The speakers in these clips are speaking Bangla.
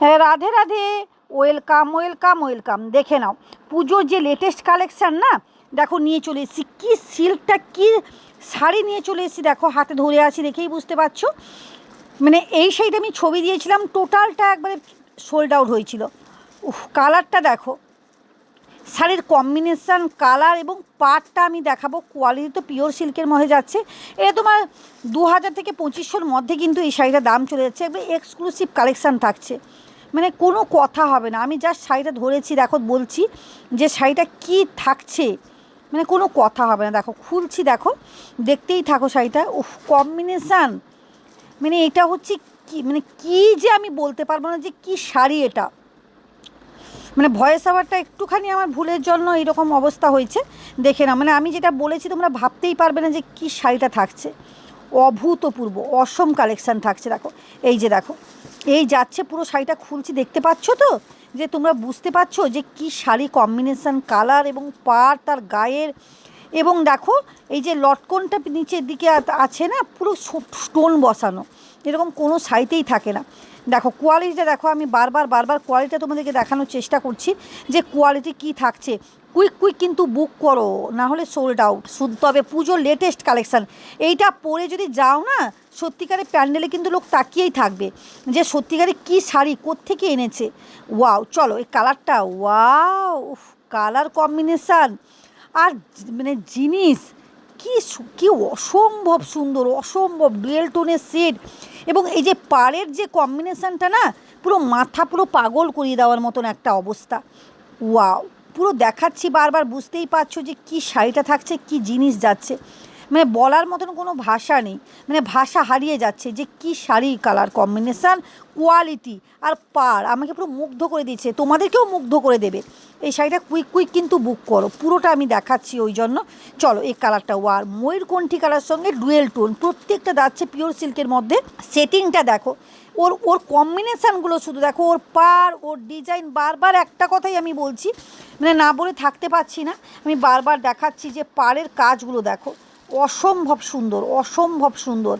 হ্যাঁ, Radhe Radhe. Welcome welcome welcome. দেখে নাও পুজোর যে লেটেস্ট কালেকশান না, দেখো নিয়ে চলে এসেছি। কী সিল্কটা, কী শাড়ি নিয়ে চলে এসেছি দেখো, হাতে ধরে আছি দেখেই বুঝতে পারছো। মানে এই শাড়িটা আমি ছবি দিয়েছিলাম, টোটালটা একবারে সোল্ড আউট হয়েছিল। কালারটা দেখো, শাড়ির কম্বিনেশান, কালার এবং পাটটা আমি দেখাবো। কোয়ালিটি তো পিওর সিল্কের মধ্যে যাচ্ছে। এটা তোমার 2000 থেকে 2500-র মধ্যে কিন্তু এই শাড়িটার দাম চলে যাচ্ছে। একবার এক্সক্লুসিভ কালেকশান থাকছে, মানে কোনো কথা হবে না। আমি জাস্ট শাড়িটা ধরেছি দেখো, বলছি যে শাড়িটা কী থাকছে, মানে কোনো কথা হবে না। দেখো খুলছি, দেখো দেখতেই থাকো শাড়িটা। কম্বিনেশান, মানে এটা হচ্ছে কি, মানে কী যে আমি বলতে পারবো না যে কী শাড়ি এটা। মানে ভয়েস ওভারটা একটুখানি আমার ভুলের জন্য এরকম অবস্থা হয়েছে। দেখে না, মানে আমি যেটা বলেছি তোমরা ভাবতেই পারবে না যে কী শাড়িটা থাকছে। অভূতপূর্ব অসম কালেকশান থাকছে। দেখো এই যে দেখো, এই যাচ্ছে পুরো শাড়িটা খুলছি, দেখতে পাচ্ছ তো, যে তোমরা বুঝতে পারছো যে কী শাড়ি কম্বিনেশান, কালার এবং পাড় তার গায়ের। এবং দেখো এই যে লটকনটা নিচের দিকে আছে না, পুরো স্টোন বসানো, এরকম কোনো শাড়িতেই থাকে না। দেখো কোয়ালিটিটা দেখো, আমি বারবার কোয়ালিটিটা তোমাদেরকে দেখানোর চেষ্টা করছি যে কোয়ালিটি কী থাকছে। কুইক কুইক কিন্তু বুক করো, না হলে সোল্ড আউট। শুধু তবে পুজোর লেটেস্ট কালেকশান, এইটা পরে যদি যাও না, সত্যিকারের প্যান্ডেলে কিন্তু লোক তাকিয়েই থাকবে যে সত্যিকারে কী শাড়ি কোত্থেকে এনেছে। ওয়াও, চলো এই কালারটা, ওয়াও, কালার কম্বিনেশান আর মানে জিনিস কী কী অসম্ভব সুন্দর, অসম্ভব ডুয়েল টোনের শেড। এবং এই যে পাড়ের যে কম্বিনেশানটা না, পুরো মাথা পুরো পাগল করিয়ে দেওয়ার মতন একটা অবস্থা। ওয়াও, পুরো দেখাচ্ছি বারবার, বুঝতেই পারছো যে কী শাড়িটা থাকছে, কী জিনিস যাচ্ছে। মানে বলার মতন কোনো ভাষা নেই, মানে ভাষা হারিয়ে যাচ্ছে যে কী শাড়ি, কালার কম্বিনেশান, কোয়ালিটি আর পাড় আমাকে পুরো মুগ্ধ করে দিচ্ছে, তোমাদেরকেও মুগ্ধ করে দেবে। এই শাড়িটা কুইক কুইক কিন্তু বুক করো, পুরোটা আমি দেখাচ্ছি ওই জন্য। চলো এই কালারটা, ওয়ার ময়ূরকণ্ঠী কালার সঙ্গে ডুয়েল টোন, প্রত্যেকটা যাচ্ছে পিওর সিল্কের মধ্যে। সেটিংটা দেখো, ওর ওর কম্বিনেশানগুলো শুধু দেখো, ওর পাড়, ওর ডিজাইন। বারবার একটা কথাই আমি বলছি, মানে না বলে থাকতে পারছি না, আমি বারবার দেখাচ্ছি যে পাড়ের কাজগুলো দেখো, অসম্ভব সুন্দর, অসম্ভব সুন্দর।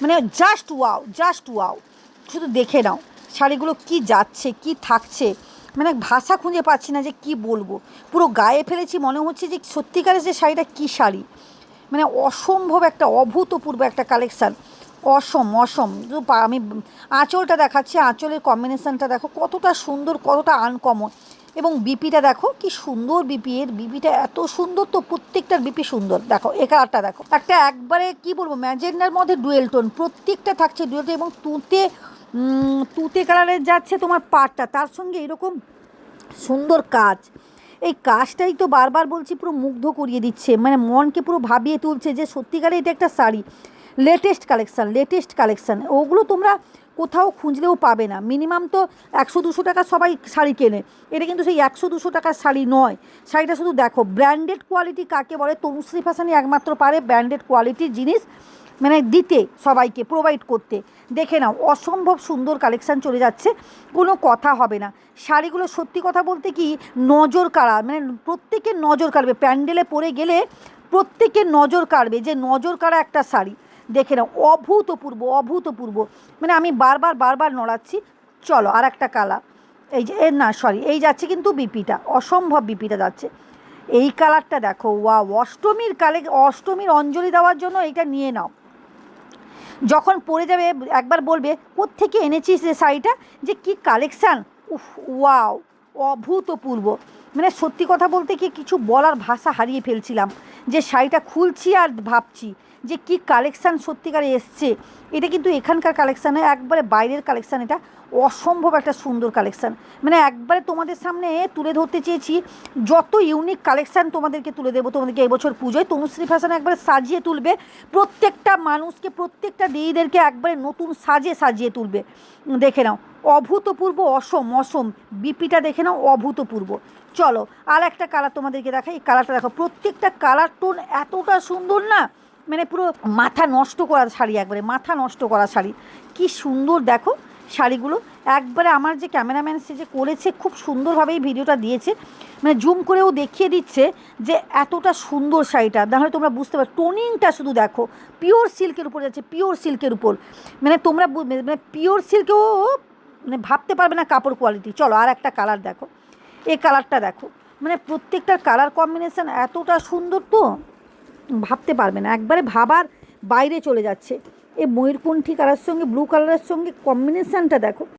মানে জাস্ট ওয়াও, জাস্ট ওয়াও। শুধু দেখে নাও শাড়িগুলো কী যাচ্ছে, কী থাকছে, মানে ভাষা খুঁজে পাচ্ছি না যে কি বলবো। পুরো গায়ে ফেলেছি, মনে হচ্ছে যে সত্যিকারের যে শাড়িটা কী শাড়ি, মানে অসম্ভব একটা অভূতপূর্ব একটা কালেকশান। অসম অসম। আমি আঁচলটা দেখাচ্ছি, আঁচলের কম্বিনেশানটা দেখো কতটা সুন্দর, কতটা আনকমন। এবং বিপিটা দেখো কি সুন্দর, বিপি এর বিপিটা এত সুন্দর, তো প্রত্যেকটার বিপি সুন্দর। দেখো এ কালারটা দেখো, একটা একবারে কি বলবো, ম্যাজেন্ডার মধ্যে ডুয়েল টোন, প্রত্যেকটা থাকছে ডুয়েল টোন। এবং তুতে তুতে কালারের যাচ্ছে তোমার পাড়টা, তার সঙ্গে এরকম সুন্দর কাজ। এই কাজটাই তো বারবার বলছি পুরো মুগ্ধ করিয়ে দিচ্ছে, মানে মনকে পুরো ভাবিয়ে তুলছে যে সত্যিকারে এটা একটা sari latest collection, latest collection. ওগুলো তোমরা কোথাও খুঁজলেও পাবে না। মিনিমাম তো 100-200 টাকা সবাই শাড়ি কেনে, এটা কিন্তু সেই 100-200 টাকার শাড়ি নয়। শাড়িটা শুধু দেখো, ব্র্যান্ডেড কোয়ালিটি কাকে বলে, তনুশ্রী ফ্যাশনই একমাত্র পারে ব্র্যান্ডেড কোয়ালিটির জিনিস মানে দিতে, সবাইকে প্রোভাইড করতে। দেখে নাও অসম্ভব সুন্দর কালেকশান চলে যাচ্ছে, কোনো কথা হবে না। শাড়িগুলো সত্যি কথা বলতে কি নজর কাড়া, মানে প্রত্যেকের নজর কাড়বে, প্যান্ডেলে পরে গেলে প্রত্যেকের নজর কাড়বে, যে নজর কাড়া একটা শাড়ি। দেখে নাও অভূতপূর্ব, অভূতপূর্ব। মানে আমি বারবার নড়াচ্ছি। চলো আর একটা কালার, এই যে না সরি, এই যাচ্ছে কিন্তু বিপিটা, অসম্ভব বিপিটা যাচ্ছে। এই কালারটা দেখো, ওয়া, অষ্টমীর অষ্টমীর অঞ্জলি দেওয়ার জন্য এইটা নিয়ে নাও। যখন পরে যাবে একবার বলবে কোত্থেকে এনেছিস যে শাড়িটা, যে কী কালেকশান। ওয়াও, অভূতপূর্ব। মানে সত্যি কথা বলতে কি কিছু বলার ভাষা হারিয়ে ফেলছিলাম, যে শাড়িটা খুলছি আর ভাবছি যে কী কালেকশান সত্যিকারে এসছে। এটা কিন্তু এখানকার কালেকশান নয়, একবারে বাইরের কালেকশান। এটা অসম্ভব একটা সুন্দর কালেকশান, মানে একবারে তোমাদের সামনে তুলে ধরতে চেয়েছি। যত ইউনিক কালেকশান তোমাদেরকে তুলে দেবো, তোমাদেরকে এবছর পুজোয় তনুশ্রী ফ্যাশন একবারে সাজিয়ে তুলবে, প্রত্যেকটা মানুষকে, প্রত্যেকটা দিদিদেরকে একবারে নতুন সাজিয়ে তুলবে। দেখে নাও অভূতপূর্ব, অসম বিপিটা দেখে নাও অভূতপূর্ব। চলো আর একটা কালার তোমাদেরকে দেখাই, এই কালারটা দেখো, প্রত্যেকটা কালার টোন এতটা সুন্দর না, মানে পুরো মাথা নষ্ট করা শাড়ি, একবারে মাথা নষ্ট করা শাড়ি। কি সুন্দর দেখো শাড়িগুলো, একবারে আমার যে ক্যামেরাম্যান সে যে করেছে খুব সুন্দরভাবে এই ভিডিওটা দিয়েছে, মানে জুম করেও দেখিয়ে দিচ্ছে যে এতটা সুন্দর শাড়িটা, নাহলে তোমরা বুঝতে পারো। টোনিংটা শুধু দেখো, পিওর সিল্কের উপর যাচ্ছে, পিওর সিল্কের উপর, মানে তোমরা মানে পিওর সিল্কেও মানে ভাবতে পারবে না কাপড় কোয়ালিটি। চলো আর একটা কালার দেখো, এই কালারটা দেখো, মানে প্রত্যেকটার কালার কম্বিনেশান এতটা সুন্দর তো ভাবতে পারবে না, একবারে ভাবার বাইরে চলে যাচ্ছে। এই ময়ূরকণ্ঠী কালার সঙ্গে ব্লু কালারের সঙ্গে কম্বিনেশানটা দেখো।